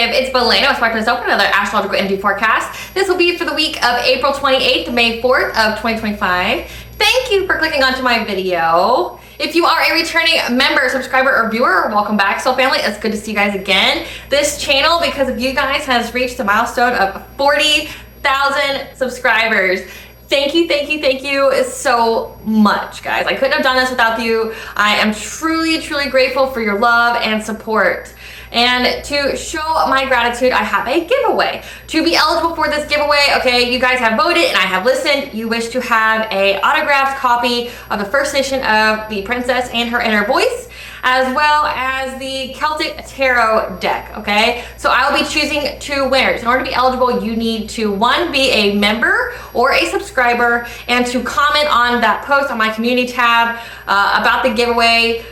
It's Beltane. I was about to open another astrological energy forecast. This will be for the week of April 28th to May 4th of 2025. Thank you for clicking onto my video. If you are a returning member, subscriber, or viewer, welcome back, Soul Family. It's good to see you guys again. This channel, because of you guys, has reached a milestone of 40,000 subscribers. Thank you so much, guys. I couldn't have done this without you. I am truly grateful for your love and support. And to show my gratitude, I have a giveaway. To be eligible for this giveaway, okay, you guys have voted and I have listened. You wish to have a autographed copy of the first edition of The Princess and Her Inner Voice, as well as the Celtic Tarot deck, okay? So I will be choosing two winners. In order to be eligible, you need to, one, be a member or a subscriber, and to comment on that post on my community tab about the giveaway.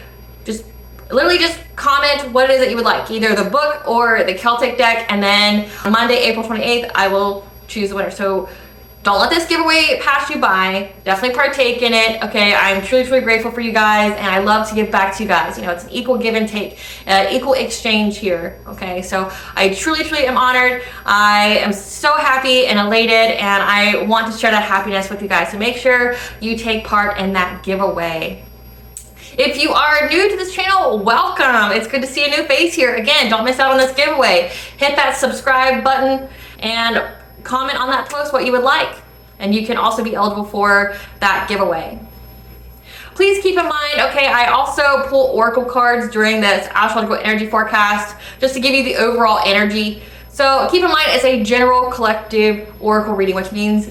Literally just comment what it is that you would like, either the book or the Celtic deck, and then on Monday, April 28th, I will choose the winner. So don't let this giveaway pass you by. Definitely partake in it, okay? I'm truly grateful for you guys, and I love to give back to you guys. You know, it's an equal give and take, equal exchange here, okay? So I truly am honored. I am so happy and elated, and I want to share that happiness with you guys. So make sure you take part in that giveaway. If you are new to this channel, welcome. It's good to see a new face here. Again, don't miss out on this giveaway. Hit that subscribe button and comment on that post what you would like. And you can also be eligible for that giveaway. Please keep in mind, okay, I also pull oracle cards during this astrological energy forecast just to give you the overall energy. So keep in mind it's a general collective oracle reading, which means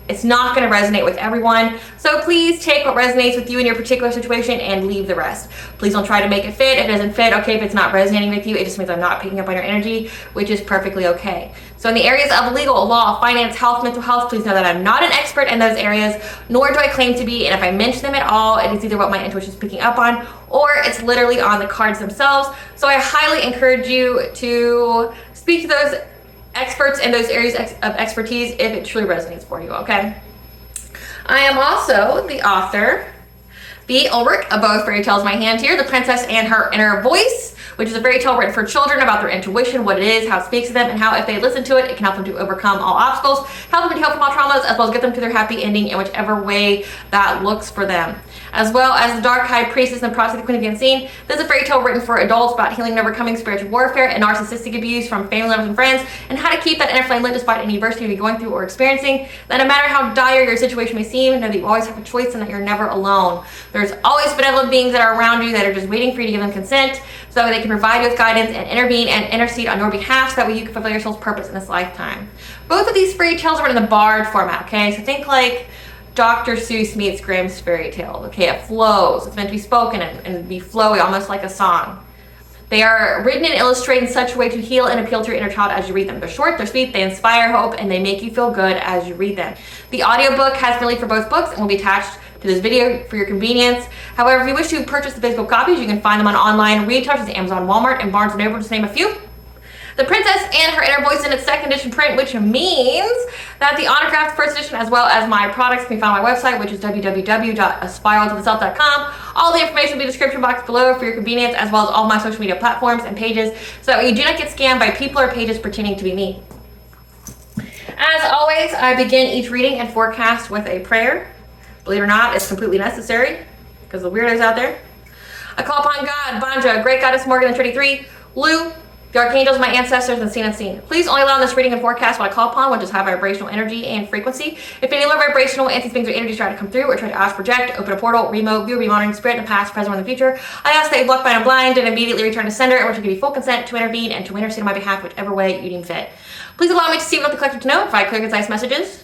it's not going to resonate with everyone. So please take what resonates with you in your particular situation and leave the rest. Please don't try to make it fit. If it doesn't fit, okay, if it's not resonating with you, it just means I'm not picking up on your energy, which is perfectly okay. So in the areas of legal, law, finance, health, mental health, please know that I'm not an expert in those areas, nor do I claim to be. And if I mention them at all, it is either what my intuition is picking up on, or it's literally on the cards themselves. So I highly encourage you to speak to those experts in those areas of expertise if it truly resonates for you, okay? I am also the author, B. Ulrich, of both fairy tales in my hand here, The Princess and Her Inner Voice, which is a fairy tale written for children about their intuition, what it is, how it speaks to them, and how if they listen to it, it can help them to overcome all obstacles, help them to heal from all traumas, as well as get them to their happy ending in whichever way that looks for them. As well as The Dark High Priestess and the Prophecy of the Queen of the Unseen. This is a fairy tale written for adults about healing and overcoming spiritual warfare and narcissistic abuse from family members and friends, and how to keep that inner flame lit despite any adversity you may be going through or experiencing. That no matter how dire your situation may seem, know that you always have a choice and that you're never alone. There's always benevolent beings that are around you that are just waiting for you to give them consent, so that way they can provide you with guidance and intervene and intercede on your behalf, so that way you can fulfill your soul's purpose in this lifetime. Both of these fairy tales are in the bard format, okay? So think like Dr. Seuss meets Grimm's fairy tale. Okay, it flows. It's meant to be spoken and be flowy, almost like a song. They are written and illustrated in such a way to heal and appeal to your inner child as you read them. They're short, they're sweet, they inspire hope, and they make you feel good as you read them. The audiobook has been linked for both books and will be attached to this video for your convenience. However, if you wish to purchase the physical copies, you can find them on online retailers, Amazon, Walmart, and Barnes & Noble, to name a few. The Princess and Her Inner Voice in its second edition print, which means that the autographed first edition, as well as my products, can be found on my website, which is www.aspiraltotheself.com. All the information will be in the description box below for your convenience, as well as all my social media platforms and pages, so that you do not get scammed by people or pages pretending to be me. As always, I begin each reading and forecast with a prayer. Believe it or not, it's completely necessary, because the weirdos out there. I call upon God, Banja, Great Goddess Morgan, and Trinity 3, Lu, the archangels, my ancestors, and seen and unseen. Please only allow this reading and forecast what I call upon, which is high vibrational energy and frequency. If any low vibrational anti-things or energies try to come through or try to ask, project, open a portal, remote, view, remonitoring spirit in the past, present, or in the future, I ask that you block, bind, and blind, and immediately return to sender, in which will give you full consent to intervene and to intercede on my behalf, whichever way you deem fit. Please allow me to see what the collective to know, provide clear, concise messages.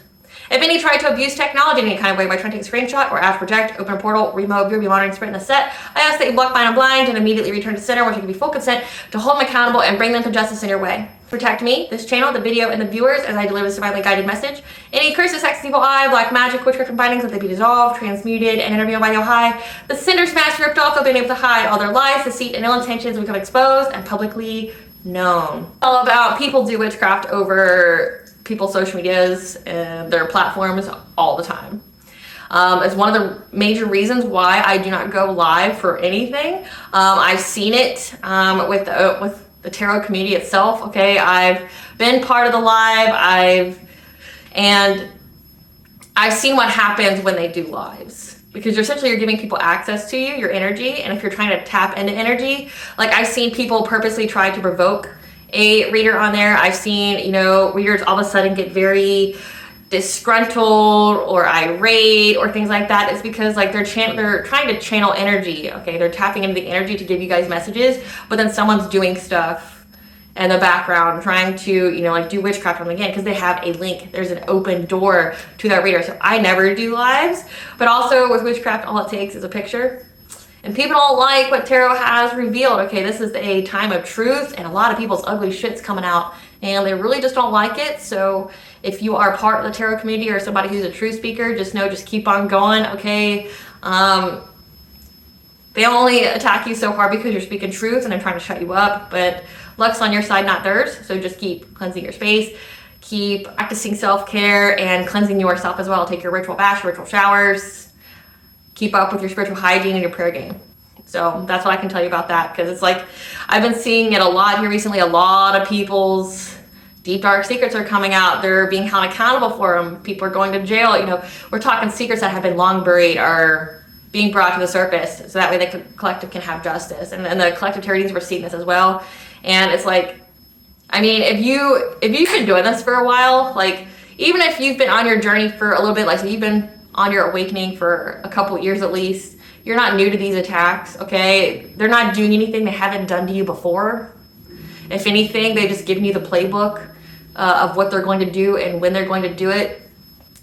If any try to abuse technology in any kind of way by trying to take a screenshot or ask project, open a portal, remote, view, monitoring, sprint, and a set, I ask that you block mine and blind and immediately return to center, which will give you full consent to hold them accountable and bring them to justice in your way. Protect me, this channel, the video, and the viewers as I deliver this divinely guided message. Any curses, sex, evil eye, black magic, witchcraft, and bindings, let they be dissolved, transmuted, and intervened by the High. The cinder smashed, ripped off, being able to hide all their lies, deceit, and ill intentions become exposed and publicly known. All about people do witchcraft over people's social medias and their platforms all the time. It's one of the major reasons why I do not go live for anything. I've seen it with the tarot community itself. Okay, I've been part of the live. I've seen what happens when they do lives, because you're giving people access to you, your energy, and if you're trying to tap into energy, like I've seen people purposely try to provoke a reader on there. I've seen, readers all of a sudden get very disgruntled or irate or things like that. It's because like they're trying to channel energy. Okay, they're tapping into the energy to give you guys messages, but then someone's doing stuff in the background trying to do witchcraft on them again because they have a link. There's an open door to that reader. So I never do lives, but also with witchcraft, all it takes is a picture. And people don't like what tarot has revealed. Okay, this is a time of truth, and a lot of people's ugly shit's coming out, and they really just don't like it. So if you are part of the tarot community or somebody who's a truth speaker, just keep on going, okay? They only attack you so hard because you're speaking truth and they're trying to shut you up, but luck's on your side, not theirs. So just keep cleansing your space, keep practicing self-care and cleansing yourself as well. Take your ritual baths, ritual showers, keep up with your spiritual hygiene and your prayer game. So that's what I can tell you about that, because it's like I've been seeing it a lot here recently. A lot of people's deep dark secrets are coming out. They're being held accountable for them. People are going to jail. We're talking secrets that have been long buried are being brought to the surface, so that way the collective can have justice. And the collective charities were seeing this as well. And it's like, I mean, if you've been doing this for a while, like even if you've been on your journey for a little bit, like so you've been on your awakening for a couple years at least, you're not new to these attacks, okay? They're not doing anything they haven't done to you before. If anything, they've just given you the playbook of what they're going to do and when they're going to do it.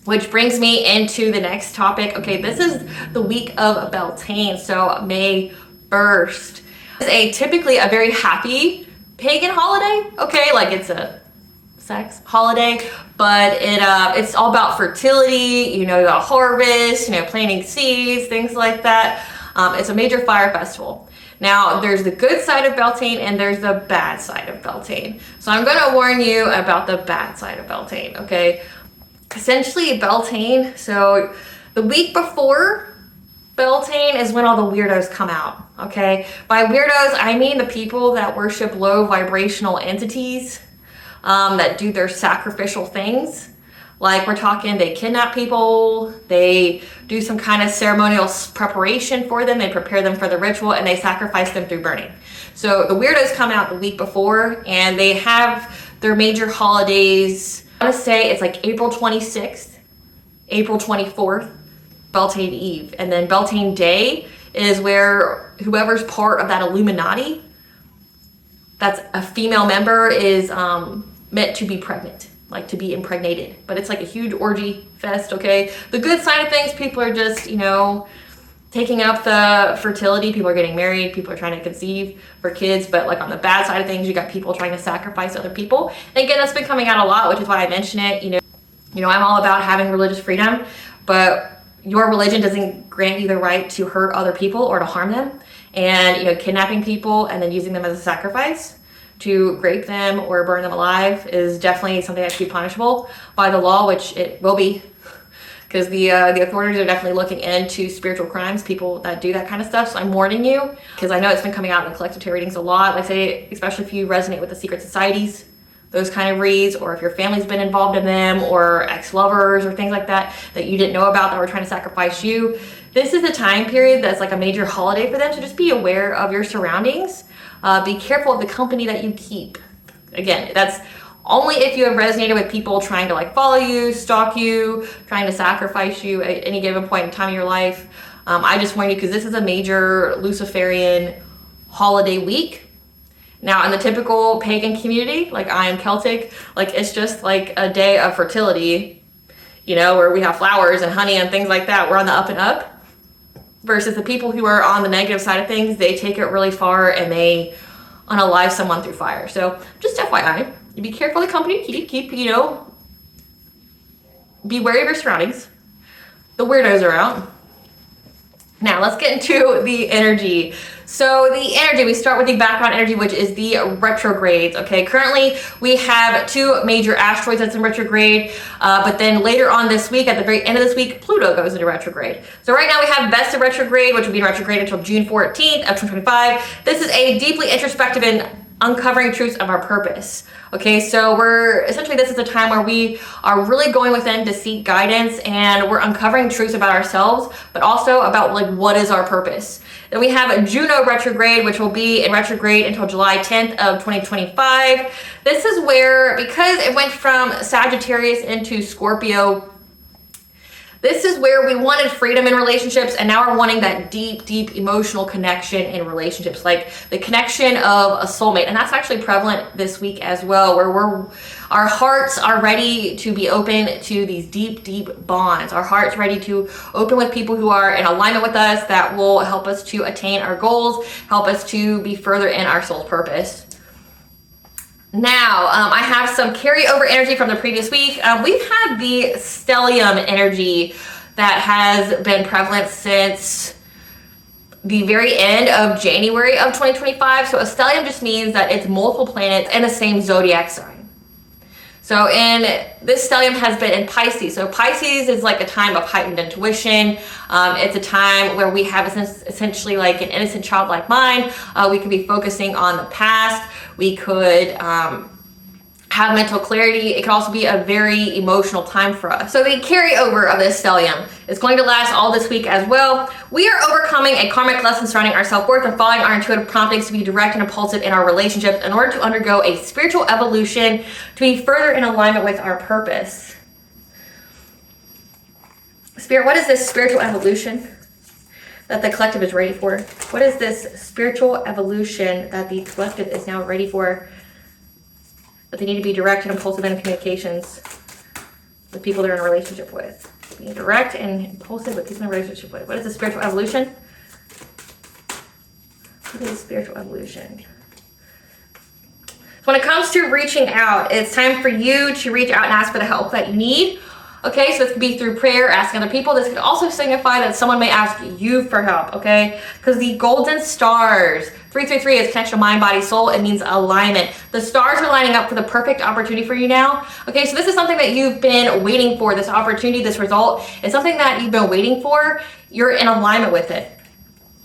Which brings me into the next topic. Okay, this is the week of Beltane, so May 1st. It's typically a very happy pagan holiday, okay? Like it's a sex holiday, but it's all about fertility, the harvest, planting seeds, things like that. It's a major fire festival. Now, there's the good side of Beltane and there's the bad side of Beltane. So I'm going to warn you about the bad side of Beltane, okay? Essentially, Beltane, so the week before Beltane is when all the weirdos come out, okay? By weirdos, I mean the people that worship low vibrational entities, that do their sacrificial things. Like we're talking, they kidnap people, they do some kind of ceremonial preparation for them, they prepare them for the ritual, and they sacrifice them through burning. So the weirdos come out the week before, and they have their major holidays. I want to say it's like April 26th, April 24th, Beltane Eve. And then Beltane Day is where whoever's part of that Illuminati, that's a female member, is meant to be pregnant, like to be impregnated. But it's like a huge orgy fest, okay? The good side of things, people are just, taking up the fertility. People are getting married. People are trying to conceive for kids. But like on the bad side of things, you got people trying to sacrifice other people. And again, that's been coming out a lot, which is why I mention it. I'm all about having religious freedom, but your religion doesn't grant you the right to hurt other people or to harm them. And, kidnapping people and then using them as a sacrifice to rape them or burn them alive is definitely something that should be punishable by the law, which it will be, because the authorities are definitely looking into spiritual crimes, people that do that kind of stuff. So I'm warning you, because I know it's been coming out in the collective tarot readings a lot. Like say, especially if you resonate with the secret societies, those kind of reads, or if your family's been involved in them, or ex-lovers or things like that you didn't know about that were trying to sacrifice you. This is a time period that's like a major holiday for them, so just be aware of your surroundings. Be careful of the company that you keep. Again, that's only if you have resonated with people trying to like follow you, stalk you, trying to sacrifice you at any given point in time in your life. I just warn you, because this is a major Luciferian holiday week. Now in the typical pagan community, like I am Celtic, like it's just like a day of fertility, you know, where we have flowers and honey and things like that. We're on the up and up. Versus the people who are on the negative side of things, they take it really far and they unalive someone through fire. So just FYI, you be careful of the company you keep, you know, be wary of your surroundings. The weirdos are out. Now let's get into the energy. So the energy, we start with the background energy, which is the retrogrades. Okay, currently we have 2 major asteroids that's in retrograde, but then later on this week, at the very end of this week, Pluto goes into retrograde. So right now we have Vesta retrograde, which will be in retrograde until June 14th of 2025. This is a deeply introspective and uncovering truths of our purpose. Okay, so this is a time where we are really going within to seek guidance, and we're uncovering truths about ourselves, but also about like what is our purpose. Then we have Juno retrograde, which will be in retrograde until July 10th of 2025. This is where, because it went from Sagittarius into Scorpio, this is where we wanted freedom in relationships, and now we're wanting that deep, deep emotional connection in relationships, like the connection of a soulmate. And that's actually prevalent this week as well, where our hearts are ready to be open to these deep, deep bonds. Our hearts ready to open with people who are in alignment with us, that will help us to attain our goals, help us to be further in our soul's purpose. Now, I have some carryover energy from the previous week. We've had the stellium energy that has been prevalent since the very end of January of 2025. So a stellium just means that it's multiple planets in the same zodiac sign. So this stellium has been in Pisces. So Pisces is like a time of heightened intuition. It's a time where we have essentially like an innocent childlike mind. We could be focusing on the past. We could have mental clarity. It can also be a very emotional time for us. So the carryover of this stellium is going to last all this week as well. We are overcoming a karmic lesson surrounding our self-worth and following our intuitive promptings to be direct and impulsive in our relationships in order to undergo a spiritual evolution to be further in alignment with our purpose. Spirit, what is this spiritual evolution that the collective is ready for? What is this spiritual evolution that the collective is now ready for? That they need to be direct and impulsive in communications with people they're in a relationship with. Being direct and impulsive with people in a relationship with. What is the spiritual evolution? What is spiritual evolution? So when it comes to reaching out, it's time for you to reach out and ask for the help that you need. Okay, so this could be through prayer, asking other people. This could also signify that someone may ask you for help, okay? Because the golden stars, 333 is connection of mind, body, soul. It means alignment. The stars are lining up for the perfect opportunity for you now. Okay, so this is something that you've been waiting for. This opportunity, this result is something that you've been waiting for. You're in alignment with it.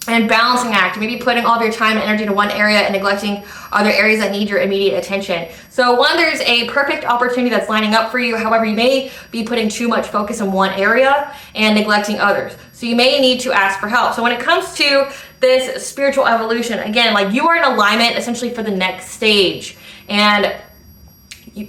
And balancing act, maybe putting all of your time and energy into one area and neglecting other areas that need your immediate attention. So there's a perfect opportunity that's lining up for you. However, you may be putting too much focus in one area and neglecting others. So you may need to ask for help. So when it comes to this spiritual evolution, again, like you are in alignment essentially for the next stage. And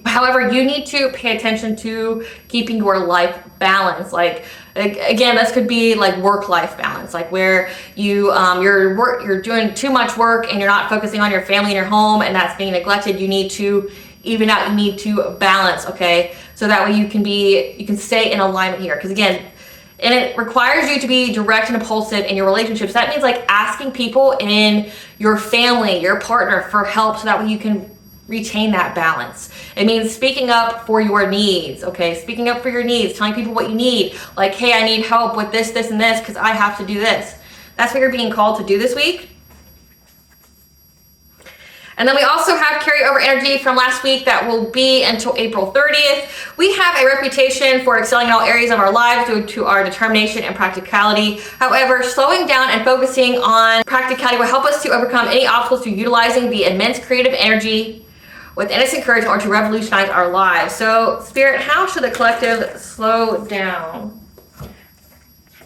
however, you need to pay attention to keeping your life balanced. Like, again, this could be like work-life balance, like where you're doing too much work and you're not focusing on your family and your home, and that's being neglected. You need to even out. You need to balance, okay? So that way you can stay in alignment here. Because again, and it requires you to be direct and impulsive in your relationships. That means like asking people in your family, your partner for help, so that way you can retain that balance. It means speaking up for your needs, okay? Speaking up for your needs, telling people what you need. Like, hey, I need help with this, this, and this because I have to do this. That's what you're being called to do this week. And then we also have carryover energy from last week that will be until April 30th. We have a reputation for excelling in all areas of our lives due to our determination and practicality. However, slowing down and focusing on practicality will help us to overcome any obstacles to utilizing the immense creative energy with innocent courage in order to revolutionize our lives. So, Spirit, how should the collective slow down?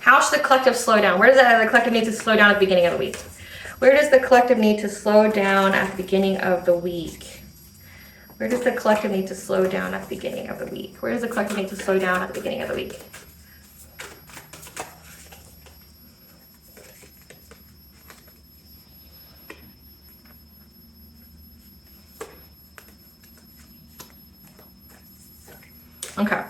How should the collective slow down? Where does the collective need to slow down at the beginning of the week? Where does the collective need to slow down at the beginning of the week? Where does the collective need to slow down at the beginning of the week? Where does the collective need to slow down at the beginning of the week? Okay.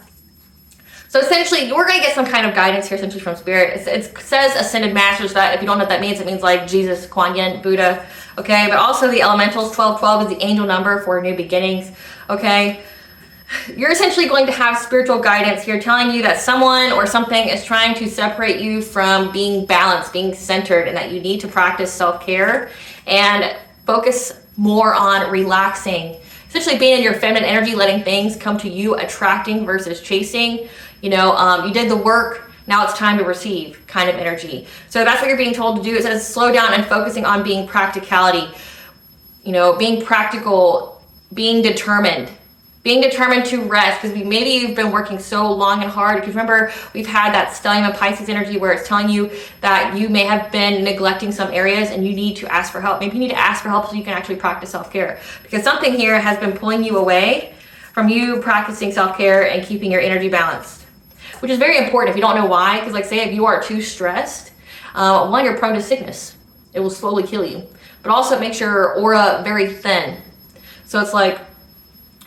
So essentially, you're going to get some kind of guidance here, essentially from Spirit. It says Ascended Masters. That if you don't know what that means, it means like Jesus, Kuan Yin, Buddha. Okay, but also the elementals. 1212 is the angel number for new beginnings. Okay, you're essentially going to have spiritual guidance here telling you that someone or something is trying to separate you from being balanced, being centered, and that you need to practice self-care and focus more on relaxing. Essentially being in your feminine energy, letting things come to you, attracting versus chasing. You know, you did the work, now it's time to receive kind of energy. So that's what you're being told to do. It says slow down and focusing on being practicality. You know, being practical, being determined to rest, because maybe you've been working so long and hard. Because remember, we've had that stellium and Pisces energy where it's telling you that you may have been neglecting some areas and you need to ask for help. Maybe you need to ask for help so you can actually practice self-care, because something here has been pulling you away from you practicing self-care and keeping your energy balanced, which is very important if you don't know why. Because like say if you are too stressed, one, you're prone to sickness. It will slowly kill you, but also it makes your aura very thin. So it's like,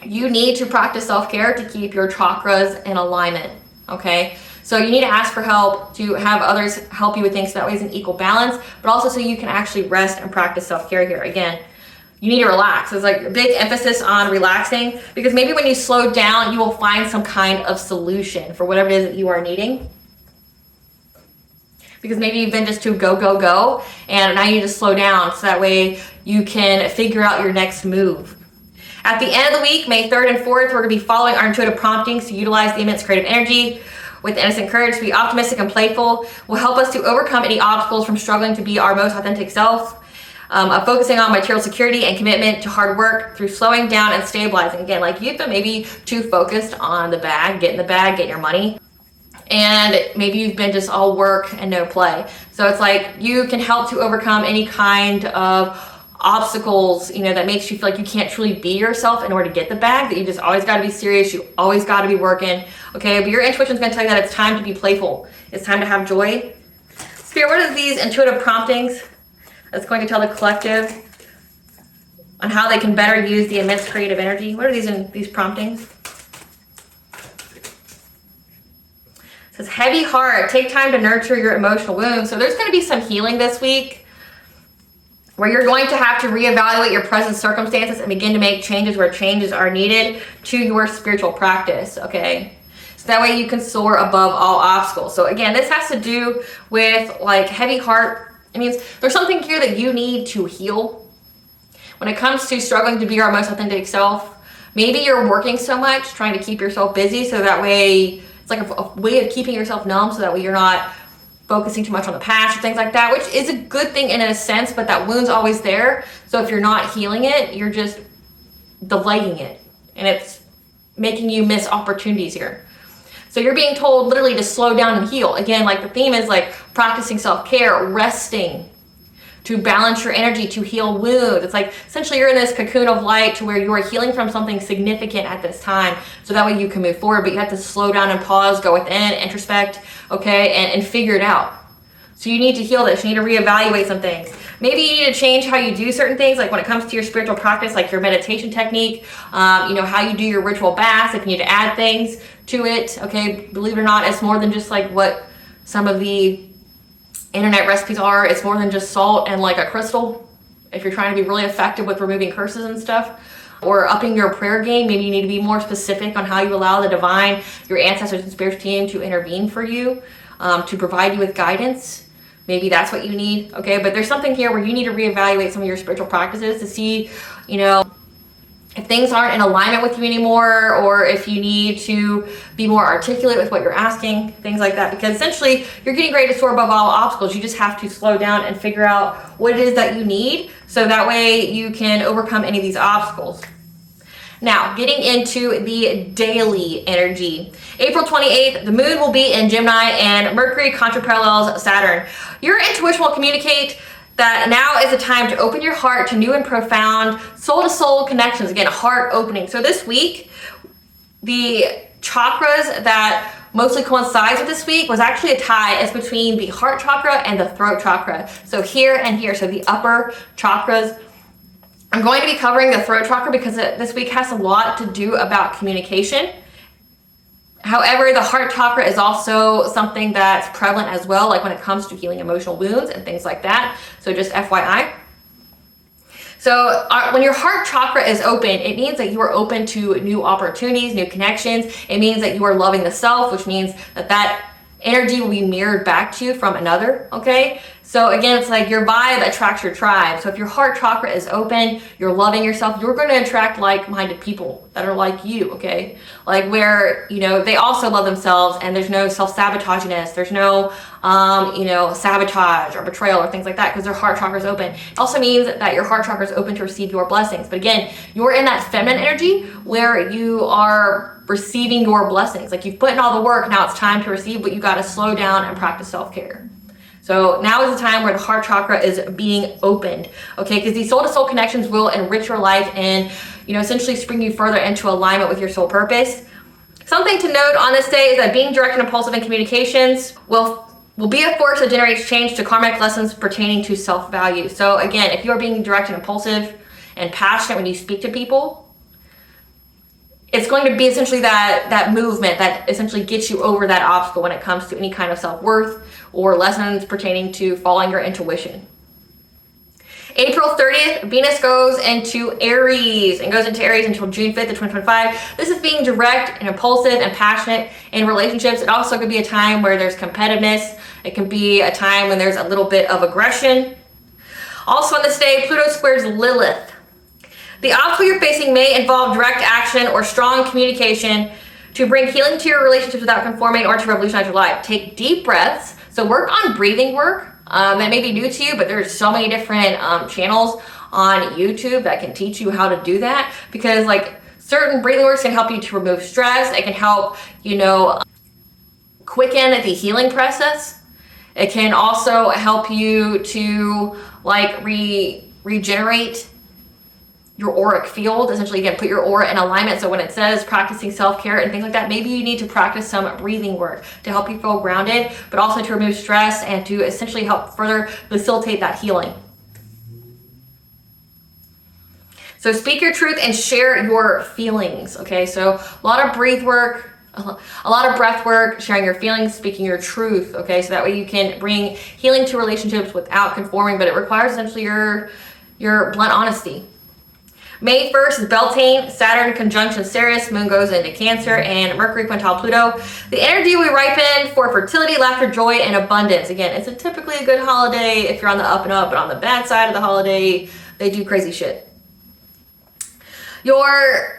you need to practice self-care to keep your chakras in alignment, okay? So you need to ask for help, to have others help you with things so that way it's an equal balance, but also so you can actually rest and practice self-care here. Again, you need to relax. There's like a big emphasis on relaxing, because maybe when you slow down, you will find some kind of solution for whatever it is that you are needing. Because maybe you've been just too go, go, go, and now you need to slow down so that way you can figure out your next move. At the end of the week, May 3rd and 4th, we're going to be following our intuitive promptings to utilize the immense creative energy with innocent courage to be optimistic and playful. Will help us to overcome any obstacles from struggling to be our most authentic self. Focusing on material security and commitment to hard work through slowing down and stabilizing. Again, like you've been maybe too focused on the bag, getting your money. And maybe you've been just all work and no play. So it's like you can help to overcome any kind of obstacles, you know, that makes you feel like you can't truly be yourself in order to get the bag, that you just always got to be serious, you always got to be working, okay? But your intuition's going to tell you that it's time to be playful, it's time to have joy. Spirit, what are these intuitive promptings that's going to tell the collective on how they can better use the immense creative energy? What are these promptings? It says heavy heart, take time to nurture your emotional wounds. So there's going to be some healing this week, where you're going to have to reevaluate your present circumstances and begin to make changes where changes are needed to your spiritual practice, okay? So that way you can soar above all obstacles. So again, this has to do with like heavy heart. It means there's something here that you need to heal. When it comes to struggling to be our most authentic self, maybe you're working so much, trying to keep yourself busy, so that way it's like a way of keeping yourself numb, so that way you're not focusing too much on the past or things like that, which is a good thing in a sense, but that wound's always there. So if you're not healing it, you're just delaying it, and it's making you miss opportunities here. So you're being told literally to slow down and heal. Again, like the theme is like practicing self-care, resting, to balance your energy, to heal wounds. It's like essentially you're in this cocoon of light to where you are healing from something significant at this time, so that way you can move forward, but you have to slow down and pause, go within, introspect, okay, and figure it out. So you need to heal this. You need to reevaluate some things. Maybe you need to change how you do certain things, like when it comes to your spiritual practice, like your meditation technique, you know, how you do your ritual baths, if you need to add things to it, okay? Believe it or not, it's more than just like what some of the internet recipes are. It's more than just salt and like a crystal. If you're trying to be really effective with removing curses and stuff, or upping your prayer game, maybe you need to be more specific on how you allow the divine, your ancestors and spiritual team to intervene for you, to provide you with guidance. Maybe that's what you need, okay? But there's something here where you need to reevaluate some of your spiritual practices to see, you know, if things aren't in alignment with you anymore, or if you need to be more articulate with what you're asking, things like that. Because essentially, you're getting ready to soar above all obstacles. You just have to slow down and figure out what it is that you need, so that way you can overcome any of these obstacles. Now, getting into the daily energy. April 28th, the moon will be in Gemini and Mercury contra-parallels Saturn. Your intuition will communicate that now is the time to open your heart to new and profound soul-to-soul connections. Again, heart opening. So this week, the chakras that mostly coincides with this week was actually a tie as between the heart chakra and the throat chakra. So here and here, so the upper chakras. I'm going to be covering the throat chakra because this week has a lot to do about communication. However, the heart chakra is also something that's prevalent as well, like when it comes to healing emotional wounds and things like that. So just FYI. So when your heart chakra is open, it means that you are open to new opportunities, new connections. It means that you are loving the self, which means that that energy will be mirrored back to you from another, okay? So again, it's like your vibe attracts your tribe. So if your heart chakra is open, you're loving yourself, you're going to attract like-minded people that are like you, okay? Like where, you know, they also love themselves and there's no self-sabotaginess, there's no, you know, sabotage or betrayal or things like that because their heart chakra is open. It also means that your heart chakra is open to receive your blessings. But again, you're in that feminine energy where you are receiving your blessings. Like you've put in all the work, now it's time to receive, but you got to slow down and practice self-care. So now is the time where the heart chakra is being opened, okay? Because these soul-to-soul connections will enrich your life and, you know, essentially spring you further into alignment with your soul purpose. Something to note on this day is that being direct and impulsive in communications will be a force that generates change to karmic lessons pertaining to self-value. So again, if you are being direct and impulsive and passionate when you speak to people, it's going to be essentially that movement that essentially gets you over that obstacle when it comes to any kind of self-worth or lessons pertaining to following your intuition. April 30th, Venus goes into Aries and goes into Aries until June 5th of 2025. This is being direct and impulsive and passionate in relationships. It also could be a time where there's competitiveness. It can be a time when there's a little bit of aggression. Also on this day, Pluto squares Lilith. The obstacle you're facing may involve direct action or strong communication to bring healing to your relationships without conforming or to revolutionize your life. Take deep breaths. So work on breathing work. That may be new to you, but there's so many different channels on YouTube that can teach you how to do that, because like certain breathing works can help you to remove stress. It can help, you know, quicken the healing process. It can also help you to like regenerate your auric field, essentially, again, put your aura in alignment. So when it says practicing self-care and things like that, maybe you need to practice some breathing work to help you feel grounded, but also to remove stress and to essentially help further facilitate that healing. So speak your truth and share your feelings, okay? So a lot of breath work, a lot of breath work, sharing your feelings, speaking your truth, okay? So that way you can bring healing to relationships without conforming, but it requires essentially your blunt honesty. May 1st is Beltane, Saturn conjunction Ceres, Moon goes into Cancer, and Mercury quintile Pluto. The energy we ripen for fertility, laughter, joy, and abundance. Again, it's typically a good holiday if you're on the up and up, but on the bad side of the holiday, they do crazy shit. The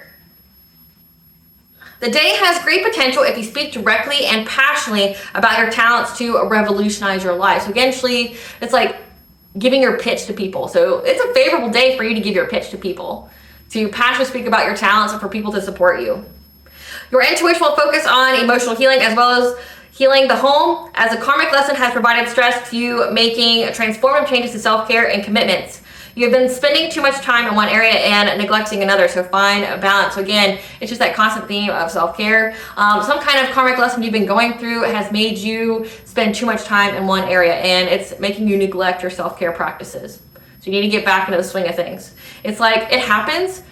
day has great potential if you speak directly and passionately about your talents to revolutionize your life. So eventually, it's like giving your pitch to people. So it's a favorable day for you to give your pitch to people, to passionately speak about your talents and for people to support you. Your intuition will focus on emotional healing as well as healing the home, as a karmic lesson has provided stress to you, making transformative changes to self-care and commitments. You have been spending too much time in one area and neglecting another, so find a balance. So again, it's just that constant theme of self-care. Some kind of karmic lesson you've been going through has made you spend too much time in one area, and it's making you neglect your self-care practices. So you need to get back into the swing of things. It's like, it happens,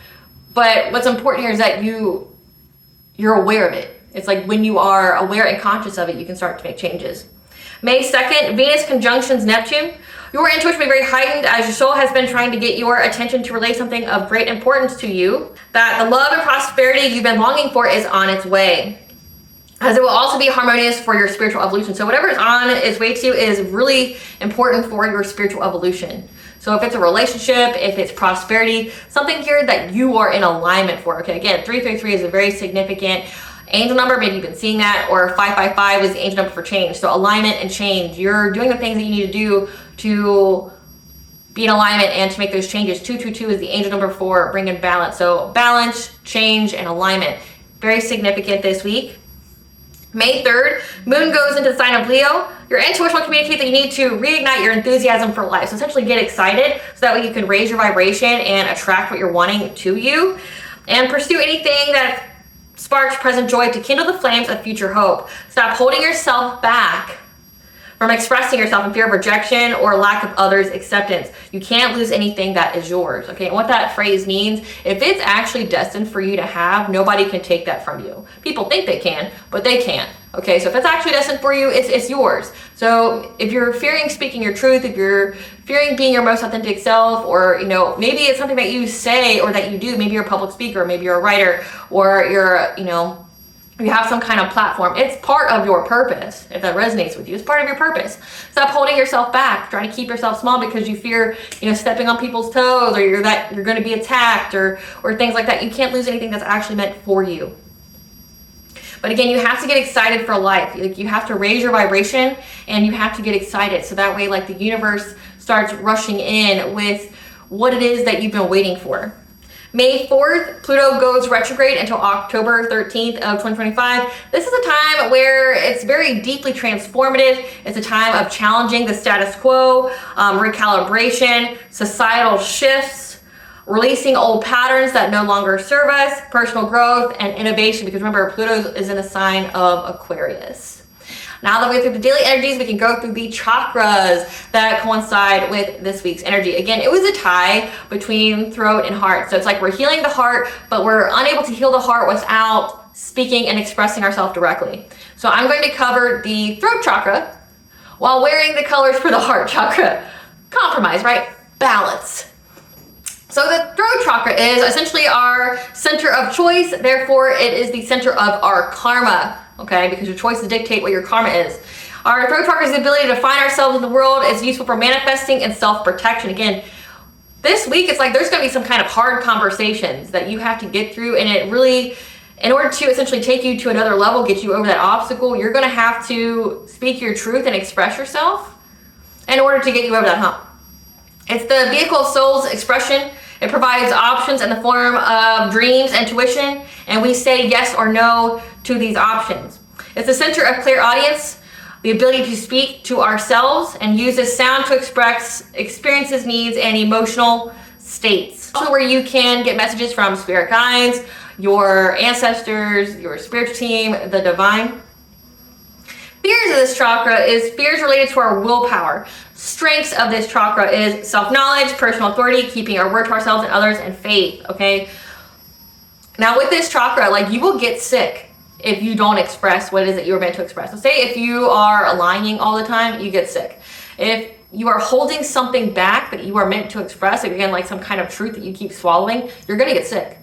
but what's important here is that you're aware of it. It's like when you are aware and conscious of it, you can start to make changes. May 2nd, Venus conjunctions Neptune. Your intuition will be very heightened as your soul has been trying to get your attention to relay something of great importance to you, that the love and prosperity you've been longing for is on its way, as it will also be harmonious for your spiritual evolution. So whatever is on its way to you is really important for your spiritual evolution. So if it's a relationship, if it's prosperity, something here that you are in alignment for. Okay, again, 333 is a very significant angel number. Maybe you've been seeing that, or 555 is the angel number for change. So alignment and change. You're doing the things that you need to do to be in alignment and to make those changes. 222 is the angel number for bringing balance. So balance, change, and alignment. Very significant this week. May 3rd, Moon goes into the sign of Leo. Your intuition will communicate that you need to reignite your enthusiasm for life. So essentially get excited so that way you can raise your vibration and attract what you're wanting to you. And pursue anything that sparks present joy to kindle the flames of future hope. Stop holding yourself back from expressing yourself in fear of rejection or lack of others' acceptance. You can't lose anything that is yours, okay? And what that phrase means, if it's actually destined for you to have, nobody can take that from you. People think they can, but they can't, okay? So if it's actually destined for you, it's yours. So if you're fearing speaking your truth, if you're fearing being your most authentic self, or, you know, maybe it's something that you say or that you do, maybe you're a public speaker, maybe you're a writer, or you're, you know, you have some kind of platform, it's part of your purpose. If that resonates with you, it's part of your purpose. Stop holding yourself back, trying to keep yourself small because you fear, you know, stepping on people's toes, or you're going to be attacked, or things like that. You can't lose anything that's actually meant for you. But again, you have to get excited for life. Like, you have to raise your vibration, and you have to get excited. So that way, like, the universe starts rushing in with what it is that you've been waiting for. May 4th, Pluto goes retrograde until October 13th of 2025. This is a time where it's very deeply transformative. It's a time of challenging the status quo, recalibration, societal shifts, releasing old patterns that no longer serve us, personal growth, and innovation. Because remember, Pluto is in the sign of Aquarius. Now that we went through the daily energies, we can go through the chakras that coincide with this week's energy. Again, it was a tie between throat and heart. So it's like we're healing the heart, but we're unable to heal the heart without speaking and expressing ourselves directly. So I'm going to cover the throat chakra while wearing the colors for the heart chakra. Compromise, right? Balance. So the throat chakra is essentially our center of choice. Therefore, it is the center of our karma. Okay, because your choices dictate what your karma is. Our throat chakra is the ability to define ourselves in the world. It's useful for manifesting and self-protection. Again, this week, it's like there's going to be some kind of hard conversations that you have to get through, and it really, in order to essentially take you to another level, get you over that obstacle, you're going to have to speak your truth and express yourself in order to get you over that hump. It's the vehicle of soul's expression. It provides options in the form of dreams, intuition, and we say yes or no to these options. It's the center of clairaudience, the ability to speak to ourselves and use this sound to express experiences, needs, and emotional states. Also where you can get messages from spirit guides, your ancestors, your spiritual team, the divine. Fears of this chakra is fears related to our willpower. Strengths of this chakra is self-knowledge, personal authority, keeping our word to ourselves and others, and faith, okay? Now with this chakra, like, you will get sick if you don't express what it is that you were meant to express. So say if you are lying all the time, you get sick. If you are holding something back that you are meant to express, again, like some kind of truth that you keep swallowing, you're gonna get sick.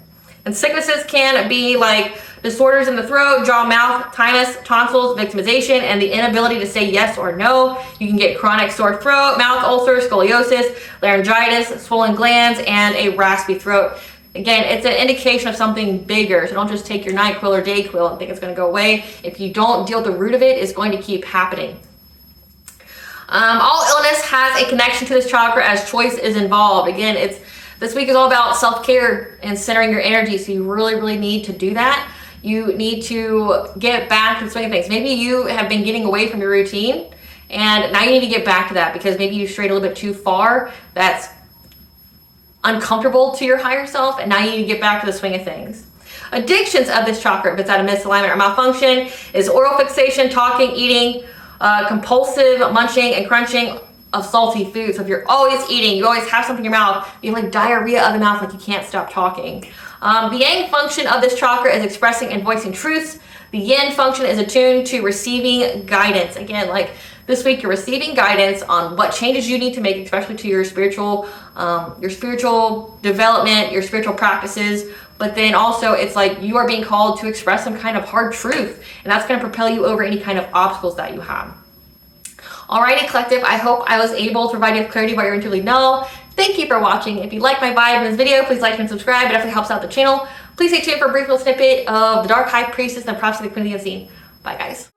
And sicknesses can be like disorders in the throat, jaw, mouth, tinnitus, tonsils, victimization, and the inability to say yes or no. You can get chronic sore throat, mouth ulcers, scoliosis, laryngitis, swollen glands, and a raspy throat. Again, it's an indication of something bigger. So don't just take your NyQuil or DayQuil and think it's going to go away. If you don't deal with the root of it, it's going to keep happening. All illness has a connection to this chakra as choice is involved. Again, this week is all about self-care and centering your energy. So you really, really need to do that. You need to get back to the swing of things. Maybe you have been getting away from your routine, and now you need to get back to that because maybe you strayed a little bit too far. That's uncomfortable to your higher self, and now you need to get back to the swing of things. Addictions of this chakra, if it's out of misalignment or malfunction, is oral fixation, talking, eating, compulsive munching and crunching of salty food. So if you're always eating, you always have something in your mouth, you have like diarrhea of the mouth, like you can't stop talking. The yang function of this chakra is expressing and voicing truths. The yin function is attuned to receiving guidance. Again, like this week, you're receiving guidance on what changes you need to make, especially to your spiritual development, your spiritual practices. But then also, it's like you are being called to express some kind of hard truth, and that's going to propel you over any kind of obstacles that you have. Alrighty, collective, I hope I was able to provide you with clarity about your intuitively know. Thank you for watching. If you like my vibe in this video, please like and subscribe. It definitely helps out the channel. Please stay tuned for a brief little snippet of the Dark High Priestess and the Prophecy of the Queen of the Unseen. Bye, guys.